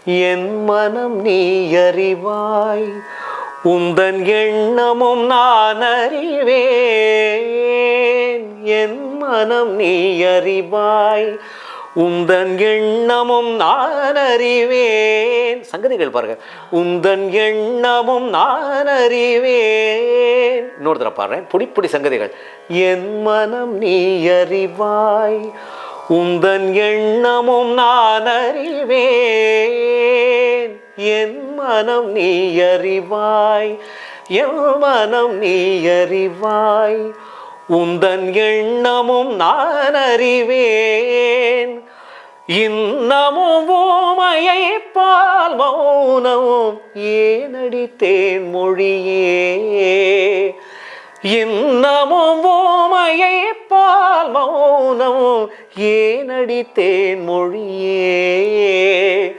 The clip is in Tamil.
என் மனம் நீ அறிவாய், உந்தன் எண்ணமும் நான் அறிவேன். என் மனம் நீ அறிவாய், உந்தன் எண்ணமும் நான் அறிவேன். சங்கதிகள் பாருங்க. உந்தன் எண்ணமும் நான் அறிவேன். இன்னொரு தடவை பாடுறேன், பொடி சங்கதிகள். என் மனம் நீ அறிவாய், உந்தன் எண்ணமும் நான் அறிவேன். என் மனம் நீ அறிவாய், என் மனம் நீ அறிவாய், உந்தன் எண்ணமும் நான் அறிவேன். இன்னமும் ஓமையை பால் மௌனமும் ஏனடித்தேன் மொழியே. இன்னமும் ஓமையை பால் மௌனமும் ஏனடித்தேன் மொழியே.